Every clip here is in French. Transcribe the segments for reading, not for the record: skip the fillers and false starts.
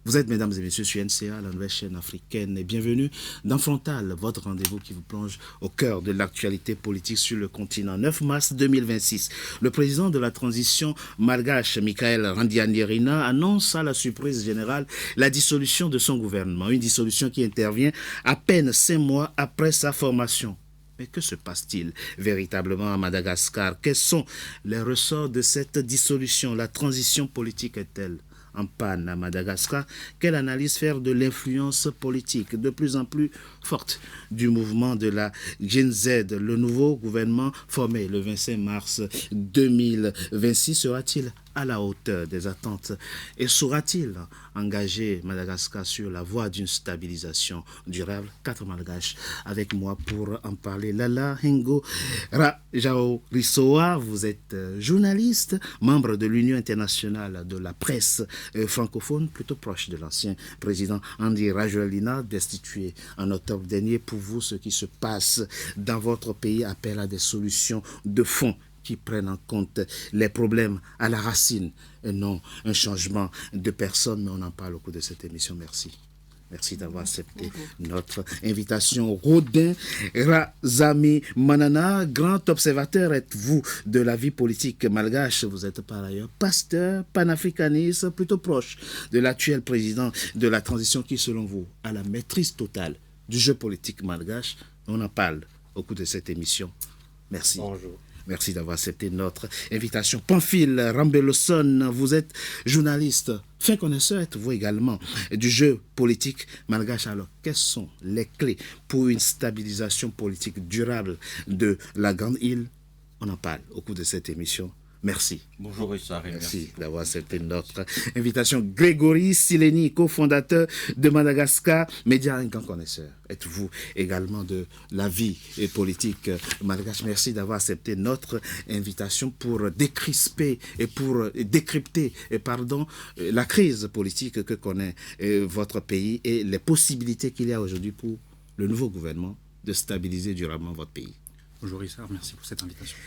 Vous êtes, mesdames et messieurs, sur NCA, la nouvelle chaîne africaine, et bienvenue dans Frontal, votre rendez-vous qui vous plonge au cœur de l'actualité politique sur le continent. 9 mars 2026, le président de la transition malgache, Michael Randrianirina, annonce à la surprise générale la dissolution de son gouvernement. Une dissolution qui intervient à peine 5 mois après sa formation. Mais que se passe-t-il véritablement à Madagascar? Quels sont les ressorts de cette dissolution? La transition politique est-elle en panne à Madagascar? Quelle analyse faire de l'influence politique de plus en plus forte du mouvement de la Gen Z? Le nouveau gouvernement formé le 25 mars 2026 sera-t-il à la hauteur des attentes et saura-t-il engager Madagascar sur la voie d'une stabilisation durable? 4 malgaches avec moi pour en parler. Lala Hingo Rajao Rissoa, vous êtes journaliste, membre de l'Union internationale de la presse francophone, plutôt proche de l'ancien président Andry Rajoelina, destitué en octobre dernier. Pour vous, ce qui se passe dans votre pays appelle à des solutions de fond qui prennent en compte les problèmes à la racine et non un changement de personne. Mais on en parle au cours de cette émission. Merci. Merci d'avoir accepté notre invitation. Rodin Razami Manana, grand observateur êtes-vous de la vie politique malgache. Vous êtes par ailleurs pasteur, panafricaniste, plutôt proche de l'actuel président de la transition qui, selon vous, a la maîtrise totale du jeu politique malgache. On en parle au cours de cette émission. Merci. Bonjour. Merci d'avoir accepté notre invitation. Pamphile Rambeloson, vous êtes journaliste, fin connaisseur êtes-vous également du jeu politique malgache. Alors, quelles sont les clés pour une stabilisation politique durable de la Grande Île? On en parle au cours de cette émission. Merci. Bonjour Richard. Merci d'avoir accepté notre invitation. Grégory Sileni, cofondateur de Madagascar, média un grand connaisseur. Êtes-vous également de la vie politique malgache? Merci d'avoir accepté notre invitation pour décrisper et pour décrypter la crise politique que connaît votre pays et les possibilités qu'il y a aujourd'hui pour le nouveau gouvernement de stabiliser durablement votre pays. Bonjour Richard, merci pour cette invitation.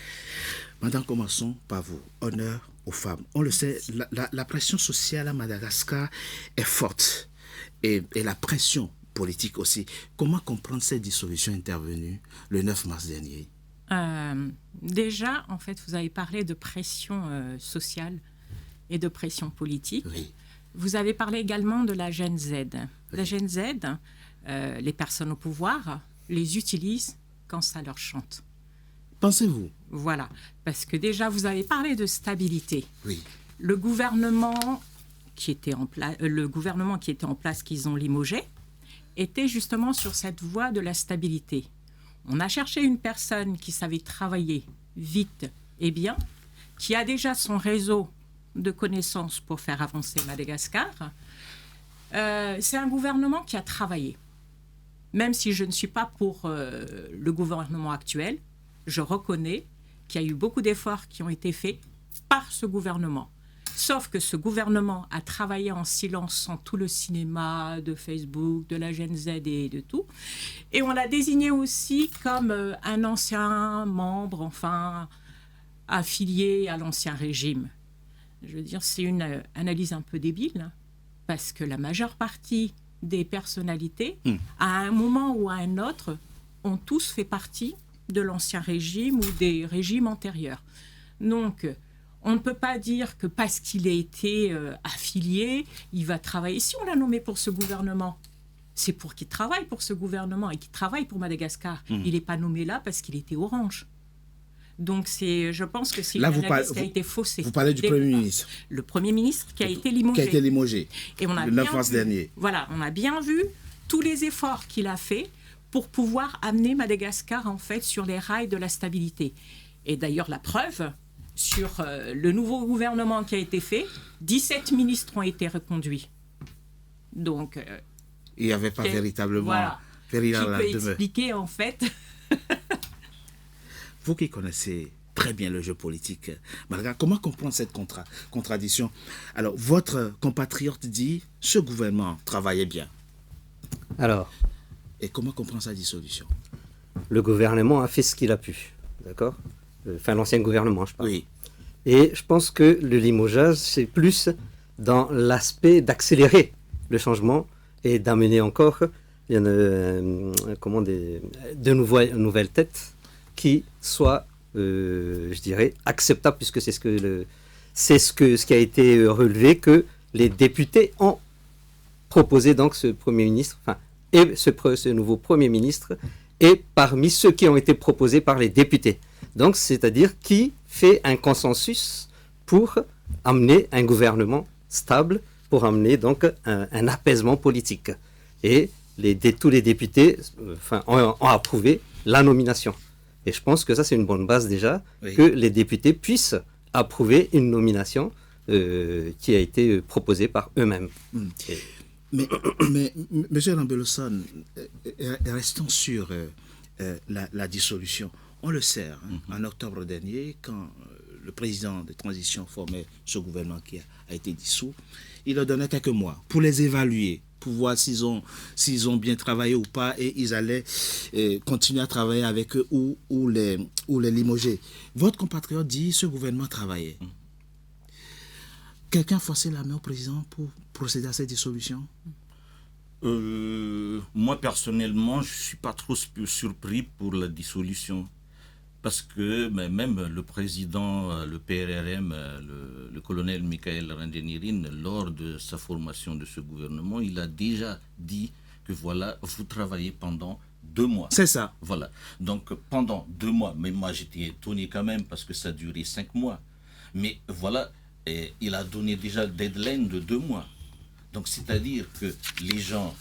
Maintenant, commençons par vous. Honneur aux femmes. On le sait, la pression sociale à Madagascar est forte et la pression politique aussi. Comment comprendre cette dissolution intervenue le 9 mars dernier? Déjà, en fait, vous avez parlé de pression sociale et de pression politique. Oui. Vous avez parlé également de la Gen Z. La Gen Z, les personnes au pouvoir les utilisent quand ça leur chante. Pensez-vous? Voilà, parce que déjà, vous avez parlé de stabilité. Oui. Le gouvernement qui était en place, qu'ils ont limogé, était justement sur cette voie de la stabilité. On a cherché une personne qui savait travailler vite et bien, qui a déjà son réseau de connaissances pour faire avancer Madagascar. C'est un gouvernement qui a travaillé. Même si je ne suis pas pour le gouvernement actuel, je reconnais qu'il y a eu beaucoup d'efforts qui ont été faits par ce gouvernement. Sauf que ce gouvernement a travaillé en silence sans tout le cinéma de Facebook, de la Gen Z et de tout. Et on l'a désigné aussi comme un ancien membre, enfin, affilié à l'ancien régime. Je veux dire, c'est une analyse un peu débile, parce que la majeure partie des personnalités, à un moment ou à un autre, ont tous fait partie de l'ancien régime ou des régimes antérieurs. Donc, on ne peut pas dire que parce qu'il a été affilié, il va travailler. Si on l'a nommé pour ce gouvernement, c'est pour qu'il travaille pour ce gouvernement et qu'il travaille pour Madagascar. Il n'est pas nommé là parce qu'il était orange. Donc, je pense que c'est une analyse qui a été faussée. Vous parlez du Premier ministre. Le Premier ministre qui a été limogé. Qui a été limogé et on a le 9 mars dernier. Voilà, on a bien vu tous les efforts qu'il a fait pour pouvoir amener Madagascar, en fait, sur les rails de la stabilité. Et d'ailleurs, la preuve, sur le nouveau gouvernement qui a été fait, 17 ministres ont été reconduits. Donc... il n'y avait pas véritablement... Voilà. Qui peut expliquer, en fait... Vous qui connaissez très bien le jeu politique, malgré comment comprendre cette contradiction? Alors, votre compatriote dit, ce gouvernement travaillait bien. Alors, et comment comprendre sa dissolution? Le gouvernement a fait ce qu'il a pu, d'accord? Enfin, l'ancien gouvernement, je parle. Oui. Et je pense que le limogeage, c'est plus dans l'aspect d'accélérer le changement et d'amener encore de nouvelles têtes qui soient, je dirais, acceptables, puisque c'est ce qui a été relevé, que les députés ont proposé donc ce Premier ministre, et ce nouveau Premier ministre est parmi ceux qui ont été proposés par les députés. Donc, c'est-à-dire qui fait un consensus pour amener un gouvernement stable, pour amener donc un apaisement politique. Et tous les députés ont approuvé la nomination. Et je pense que ça, c'est une bonne base déjà, oui, que les députés puissent approuver une nomination qui a été proposée par eux-mêmes. Mais M. Rambelosson, restons sur la dissolution. On le sait, en octobre dernier, quand le président de transition formait ce gouvernement qui a été dissous, il leur donnait quelques mois pour les évaluer, pour voir s'ils ont bien travaillé ou pas, et ils allaient continuer à travailler avec eux ou les limoger. Votre compatriote dit ce gouvernement travaillait. Quelqu'un forçait la main au président pour procéder à cette dissolution? Moi, personnellement, je ne suis pas trop surpris pour la dissolution. Parce que même le président, le PRRM, le colonel Michael Randenirin, lors de sa formation de ce gouvernement, il a déjà dit que voilà, vous travaillez pendant 2 mois. C'est ça. Voilà. Donc pendant 2 mois, mais moi j'étais étonné quand même parce que ça a duré 5 mois. Mais voilà, il a donné déjà le deadline de 2 mois. Donc c'est-à-dire que les gens,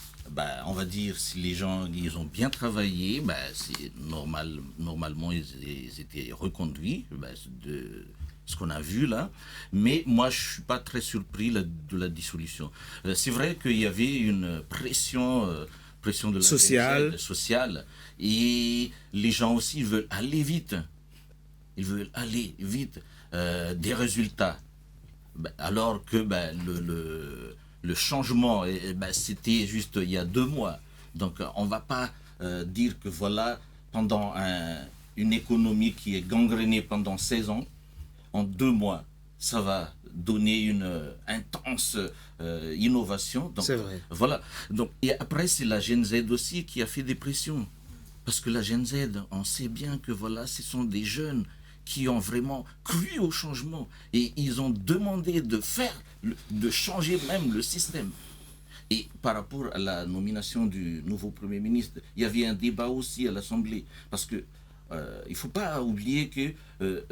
on va dire, si les gens ils ont bien travaillé, c'est normalement ils étaient reconduits, de ce qu'on a vu là. Mais moi je suis pas très surpris de la dissolution. C'est vrai qu'il y avait une pression de la sociale, et les gens aussi veulent aller vite. Ils veulent aller vite, des résultats. Alors que le changement, c'était juste il y a 2 mois. Donc on ne va pas dire que voilà, pendant une économie qui est gangrénée pendant 16 ans, en 2 mois, ça va donner une intense innovation. Donc, c'est vrai. Voilà. Donc, et après, c'est la Gen Z aussi qui a fait des pressions. Parce que la Gen Z, on sait bien que voilà, ce sont des jeunes qui ont vraiment cru au changement. Et ils ont demandé de changer même le système. Et par rapport à la nomination du nouveau Premier ministre, il y avait un débat aussi à l'Assemblée. Parce que il ne faut pas oublier que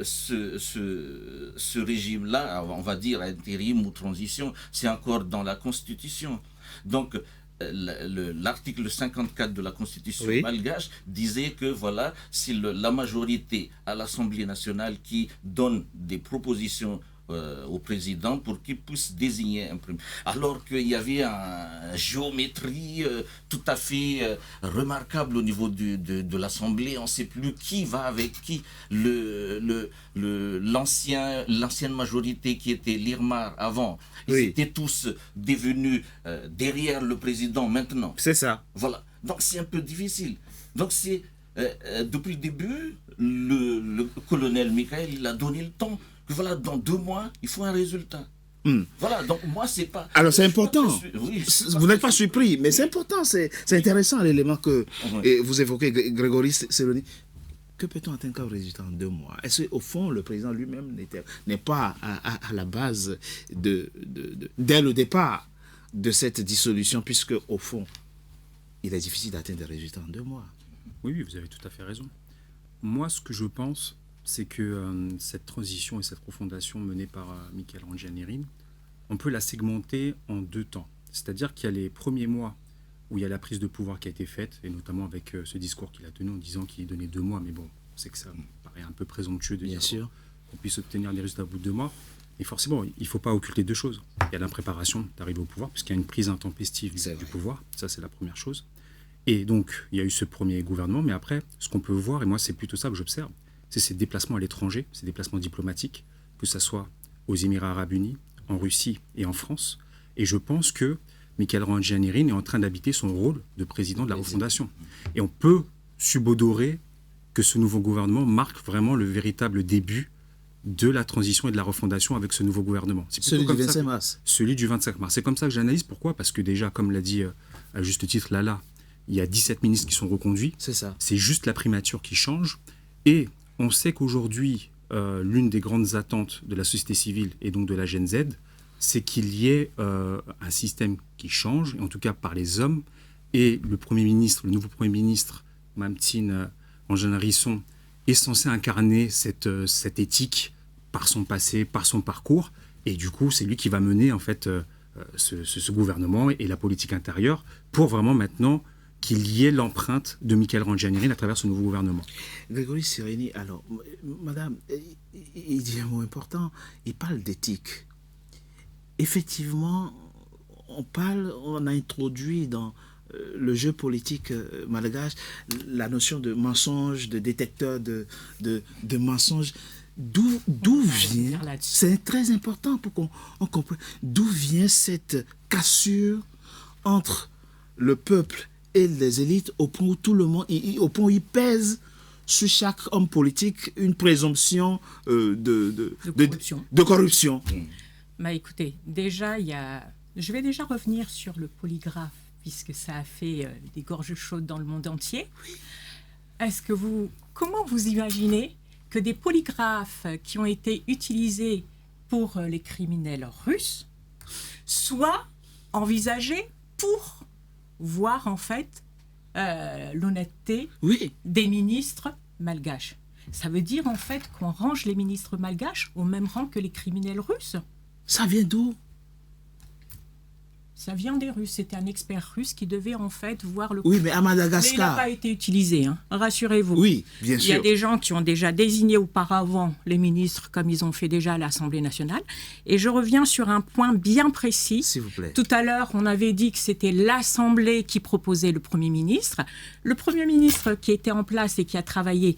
ce régime-là, on va dire intérim ou transition, c'est encore dans la Constitution. Donc, l'article 54 de la Constitution malgache disait que voilà, c'est la majorité à l'Assemblée nationale qui donne des propositions au président pour qu'il puisse désigner un premier. Alors qu'il y avait une géométrie tout à fait remarquable au niveau de l'Assemblée. On ne sait plus qui va avec qui. L'ancienne majorité qui était l'IRMAR avant, ils étaient tous devenus derrière le président maintenant. C'est ça. Voilà. Donc c'est un peu difficile. Donc c'est depuis le début, le colonel Michael, il a donné le temps. Que voilà, dans 2 mois, il faut un résultat. Voilà, donc moi, c'est pas... Alors, c'est important. Vous n'êtes pas surpris, mais c'est important, c'est intéressant l'élément que vous évoquez, Grégory Selloni. Que peut-on atteindre comme résultat en 2 mois? Est-ce qu'au fond, le président lui-même n'est pas à la base, dès le départ, de cette dissolution, puisque, au fond, il est difficile d'atteindre des résultats en 2 mois? Oui, vous avez tout à fait raison. Moi, ce que je pense, c'est que cette transition et cette refondation menée par Michael Randenirin, on peut la segmenter en 2 temps. C'est-à-dire qu'il y a les premiers mois où il y a la prise de pouvoir qui a été faite, et notamment avec ce discours qu'il a tenu en disant qu'il donnait 2 mois, mais bon, c'est que ça me paraît un peu présomptueux de dire qu'on puisse obtenir des résultats au bout de 2 mois. Et forcément, il ne faut pas occulter 2 choses. Il y a l'impréparation d'arriver au pouvoir, puisqu'il y a une prise intempestive du pouvoir, ça c'est la première chose. Et donc, il y a eu ce premier gouvernement, mais après, ce qu'on peut voir, et moi c'est plutôt ça que j'observe, c'est ces déplacements à l'étranger, ces déplacements diplomatiques, que ce soit aux Émirats Arabes Unis, en Russie et en France. Et je pense que Michael Randenirin est en train d'habiter son rôle de président de la refondation. Et on peut subodorer que ce nouveau gouvernement marque vraiment le véritable début de la transition et de la refondation avec ce nouveau gouvernement. C'est plutôt Celui du comme ça 25 que- mars. Celui du 25 mars. C'est comme ça que j'analyse. Pourquoi ? Parce que déjà, comme l'a dit à juste titre Lala, il y a 17 ministres qui sont reconduits. C'est ça. C'est juste la primature qui change. Et on sait qu'aujourd'hui, l'une des grandes attentes de la société civile et donc de la Gen Z, c'est qu'il y ait un système qui change, en tout cas par les hommes. Et le Premier ministre, le nouveau Premier ministre, Mamtine Anjana Risson, est censé incarner cette éthique par son passé, par son parcours. Et du coup, c'est lui qui va mener en fait ce gouvernement et la politique intérieure pour vraiment maintenant qu'il y ait l'empreinte de Michael Randjanirin à travers ce nouveau gouvernement. Grégory Sirini, alors, madame, il dit un mot important, il parle d'éthique. Effectivement, on a introduit dans le jeu politique malgache la notion de mensonge, de détecteur de mensonges. D'où vient, c'est très important pour qu'on comprenne, d'où vient cette cassure entre le peuple et les élites au point où tout le monde, au point où il pèse sur chaque homme politique une présomption de corruption. Bah écoutez, déjà, je vais déjà revenir sur le polygraphe, puisque ça a fait des gorges chaudes dans le monde entier. Comment vous imaginez que des polygraphes qui ont été utilisés pour les criminels russes soient envisagés pour voir en fait l'honnêteté des ministres malgaches? Ça veut dire en fait qu'on range les ministres malgaches au même rang que les criminels russes. Ça vient d'où? Ça vient des Russes. C'était un expert russe qui devait en fait voir le... Oui, mais à Mais il n'a Madagascar... pas été utilisé, hein. Rassurez-vous. Oui, bien Il y a sûr. des gens qui ont déjà désigné auparavant les ministres comme ils ont fait déjà à l'Assemblée nationale. Et je reviens sur un point bien précis. S'il vous plaît. Tout à l'heure, on avait dit que c'était l'Assemblée qui proposait le Premier ministre. Le Premier ministre qui était en place et qui a travaillé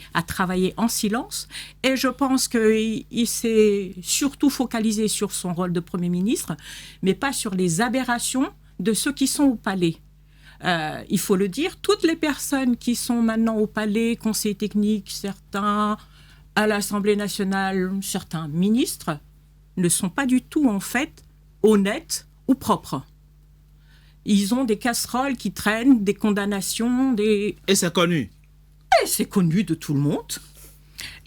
en silence. Et je pense qu'il s'est surtout focalisé sur son rôle de Premier ministre, mais pas sur les aberrations de ceux qui sont au palais. Il faut le dire, toutes les personnes qui sont maintenant au palais, conseil technique, certains à l'Assemblée nationale, certains ministres, ne sont pas du tout en fait honnêtes ou propres. Ils ont des casseroles qui traînent, des condamnations, Et c'est connu. Et c'est connu de tout le monde.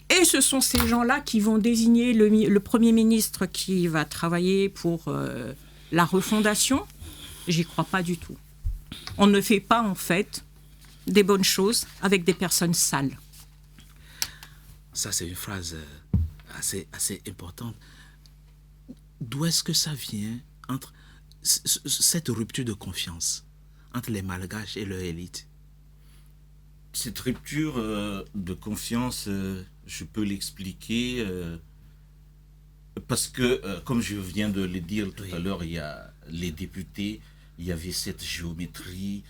Et ce sont ces gens-là qui vont désigner le Premier ministre qui va travailler pour la refondation. J'y crois pas du tout. On ne fait pas, en fait, des bonnes choses avec des personnes sales. Ça, c'est une phrase assez importante. D'où est-ce que ça vient entre cette rupture de confiance entre les Malgaches et leur élite? Cette rupture de confiance, je peux l'expliquer parce que, comme je viens de le dire tout à l'heure, il y a les députés, il y avait cette géométrie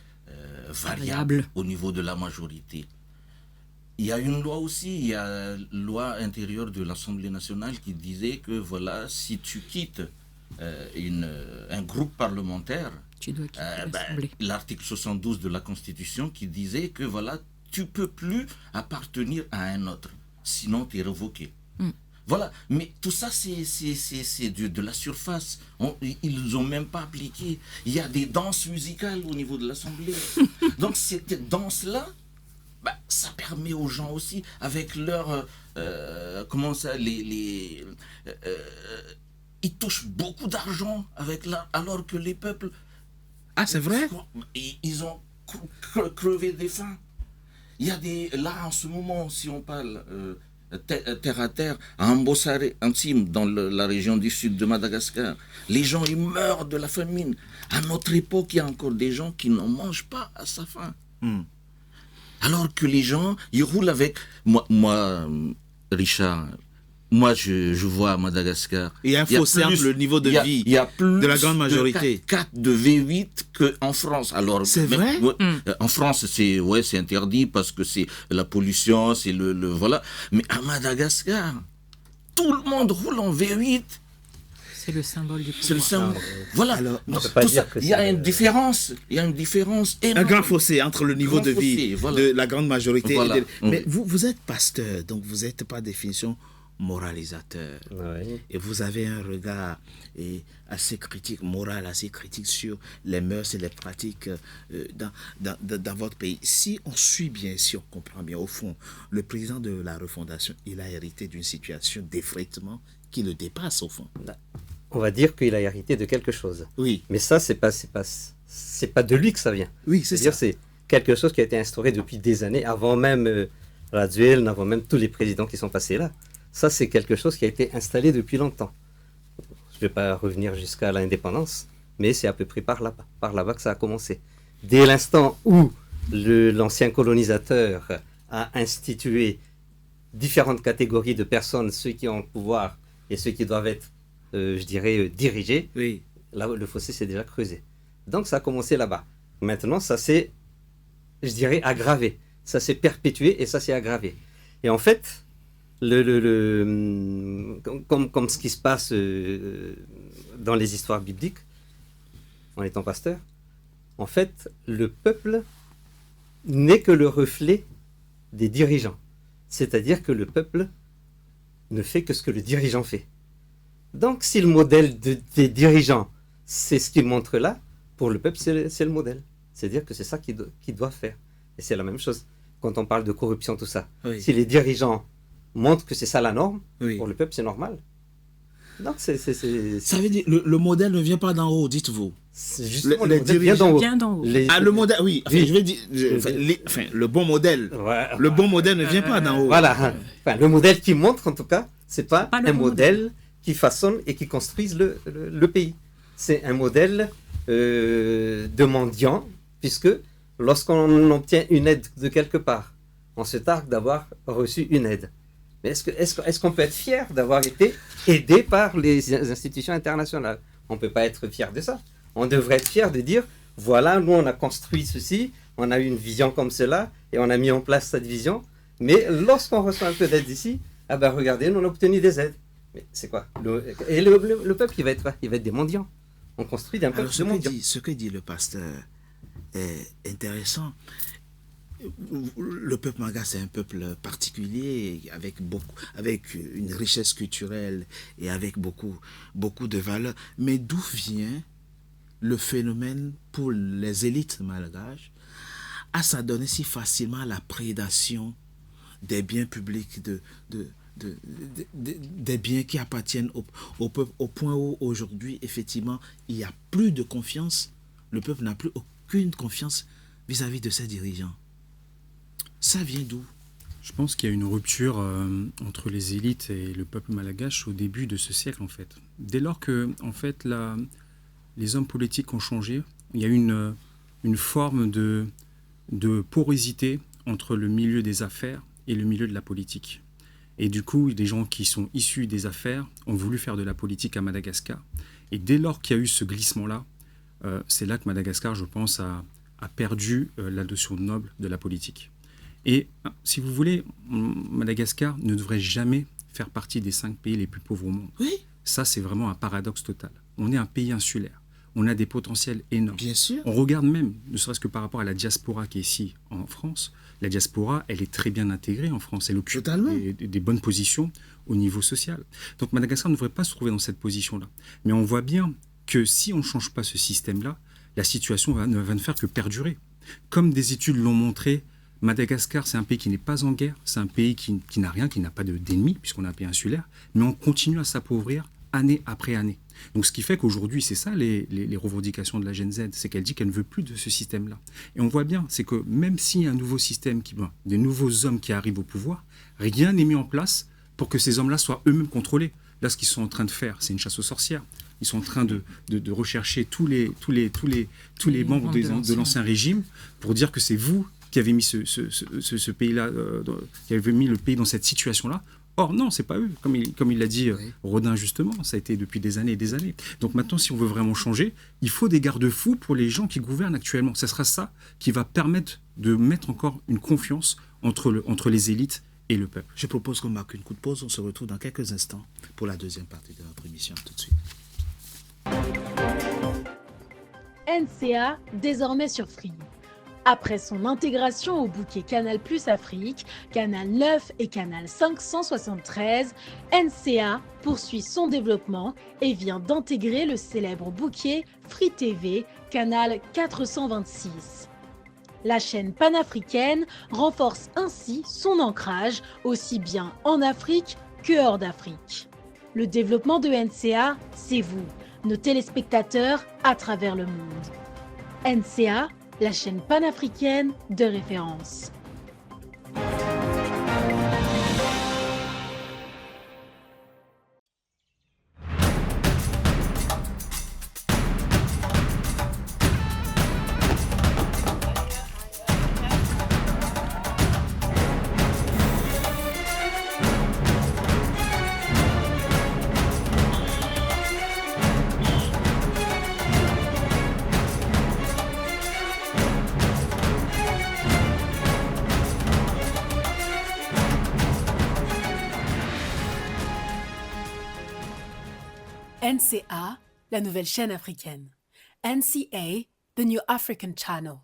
variable au niveau de la majorité. Il y a une loi aussi, il y a la loi intérieure de l'Assemblée nationale qui disait que voilà, si tu quittes un groupe parlementaire, Tu dois quitter l'Assemblée. l'article 72 de la Constitution qui disait que voilà, tu peux plus appartenir à un autre, sinon tu es révoqué. Voilà, mais tout ça c'est de la surface. Ils n'ont même pas appliqué. Il y a des danses musicales au niveau de l'Assemblée. Donc cette danse-là, ça permet aux gens aussi, avec leur... comment ça, ils touchent beaucoup d'argent avec alors que les peuples... Ah, c'est vrai? Ils ont crevé des faim. Il y a là, en ce moment, si on parle terre à terre, à Ambossare, Antime, dans la région du sud de Madagascar, les gens, ils meurent de la famine. À notre époque, il y a encore des gens qui n'en mangent pas à sa faim. Alors que les gens, ils roulent avec... Moi Richard, moi, je vois à Madagascar... Il y a un fossé entre le niveau de vie il y a plus de la grande majorité. De 4 de V8 qu'en France. Alors, c'est vrai? En France, c'est interdit parce que c'est la pollution, c'est le voilà. Mais à Madagascar, tout le monde roule en V8. C'est le symbole du pouvoir. C'est le symbole. Voilà. Alors, donc, peut pas dire ça, que il y a c'est une différence. Il y a une différence énorme. un grand fossé entre le niveau de vie voilà. de la grande majorité. Voilà. Mais vous êtes pasteur, donc vous n'êtes par définition moralisateur. Oui. Et vous avez un regard assez critique, moral, assez critique sur les mœurs et les pratiques dans votre pays. Si on suit bien, si on comprend bien, au fond, le président de la refondation, il a hérité d'une situation d'effritement qui le dépasse, au fond. On va dire qu'il a hérité de quelque chose. Oui. Mais ça, c'est pas de lui que ça vient. Oui, c'est ça. C'est quelque chose qui a été instauré depuis des années, avant même Radziwiłł, avant même tous les présidents qui sont passés là. Ça, c'est quelque chose qui a été installé depuis longtemps. Je ne vais pas revenir jusqu'à l'indépendance, mais c'est à peu près par là-bas que ça a commencé. Dès l'instant où l'ancien colonisateur a institué différentes catégories de personnes, ceux qui ont le pouvoir et ceux qui doivent être, dirigés, Oui. là, le fossé s'est déjà creusé. Donc, ça a commencé là-bas. Maintenant, ça s'est, aggravé. Ça s'est perpétué et ça s'est aggravé. Et en fait, comme ce qui se passe dans les histoires bibliques, en étant pasteur, en fait, le peuple n'est que le reflet des dirigeants. C'est-à-dire que le peuple ne fait que ce que le dirigeant fait. Donc, si le modèle des dirigeants, c'est ce qu'il montre là, pour le peuple, c'est le modèle. C'est-à-dire que c'est ça qu'il doit faire. Et c'est la même chose quand on parle de corruption, tout ça. Oui. Si les dirigeants montrent que c'est ça la norme, Oui. pour le peuple, c'est normal. Donc, Ça veut dire le modèle ne vient pas d'en haut, dites-vous. justement, les le modèle dirigeants Vient d'en haut. Le modèle, oui. Enfin, Oui. je vais dire, le bon modèle. Ouais, Le bon modèle ne vient pas d'en haut. voilà. Enfin, le modèle qui montre, en tout cas, c'est pas pas le un bon modèle qui façonne et qui construise le pays. C'est un modèle de mendiant, puisque lorsqu'on obtient une aide de quelque part, on se targue d'avoir reçu une aide. Mais est-ce qu'on peut être fier d'avoir été aidé par les institutions internationales? On ne peut pas être fier de ça. On devrait être fier de dire, voilà, nous on a construit ceci, on a eu une vision comme cela, et on a mis en place cette vision. Mais lorsqu'on reçoit un peu d'aide ici, ah ben regardez, nous on a obtenu des aides. Mais c'est quoi? Le peuple, il va être des mendiants. On construit d'un peuple Alors, de mendiants. ce que dit le pasteur est intéressant. Le peuple Maga, c'est un peuple particulier, avec une richesse culturelle et avec beaucoup de valeurs. Mais d'où vient le phénomène pour les élites malgaches à s'adonner si facilement à la prédation des biens publics, des biens qui appartiennent au peuple, au point où aujourd'hui, effectivement, il n'y a plus de confiance. Le peuple n'a plus aucune confiance vis-à-vis de ses dirigeants. Ça vient d'où? Je pense qu'il y a une rupture entre les élites et le peuple malgache au début de ce siècle, en fait. Dès lors que, en fait, les hommes politiques ont changé, il y a une forme de porosité entre le milieu des affaires et le milieu de la politique. Et du coup, des gens qui sont issus des affaires ont voulu faire de la politique à Madagascar. Et dès lors qu'il y a eu ce glissement-là, c'est là que Madagascar, je pense, a perdu la notion noble de la politique. Et si vous voulez, Madagascar ne devrait jamais faire partie des 5 pays les plus pauvres au monde. Oui. Ça, c'est vraiment un paradoxe total. On est un pays insulaire. On a des potentiels énormes. Bien sûr. On regarde même, ne serait-ce que par rapport à la diaspora qui est ici en France, la diaspora, elle est très bien intégrée en France. Elle occupe des bonnes positions au niveau social. Donc Madagascar ne devrait pas se trouver dans cette position-là. Mais on voit bien que si on ne change pas ce système-là, la situation va ne faire que perdurer. Comme des études l'ont montré, Madagascar, c'est un pays qui n'est pas en guerre, c'est un pays qui n'a rien, qui n'a pas d'ennemis, puisqu'on est un pays insulaire, mais on continue à s'appauvrir année après année. Donc ce qui fait qu'aujourd'hui, c'est ça les revendications de la Gen Z, c'est qu'elle dit qu'elle ne veut plus de ce système-là. Et on voit bien, c'est que même s'il y a un nouveau système, des nouveaux hommes qui arrivent au pouvoir, rien n'est mis en place pour que ces hommes-là soient eux-mêmes contrôlés. Là, ce qu'ils sont en train de faire, c'est une chasse aux sorcières. Ils sont en train de rechercher tous les membres de l'ancien régime pour dire que c'est vous qui avez mis ce pays-là, qui avez mis le pays dans cette situation-là. Or, non, c'est pas eux. Comme il l'a dit, oui. Rodin, justement, ça a été depuis des années et des années. Donc maintenant, si on veut vraiment changer, il faut des garde-fous pour les gens qui gouvernent actuellement. Ce sera ça qui va permettre de mettre encore une confiance entre les élites et le peuple. Je propose qu'on marque une coup de pause. On se retrouve dans quelques instants pour la deuxième partie de notre émission. Tout de suite. NCA, désormais sur Free. Après son intégration au bouquet Canal+ Afrique, Canal 9 et Canal 573, NCA poursuit son développement et vient d'intégrer le célèbre bouquet Free TV, Canal 426. La chaîne panafricaine renforce ainsi son ancrage aussi bien en Afrique que hors d'Afrique. Le développement de NCA, c'est vous, nos téléspectateurs à travers le monde. NCA, la chaîne panafricaine de référence. NCA, la nouvelle chaîne africaine. NCA, the New African Channel.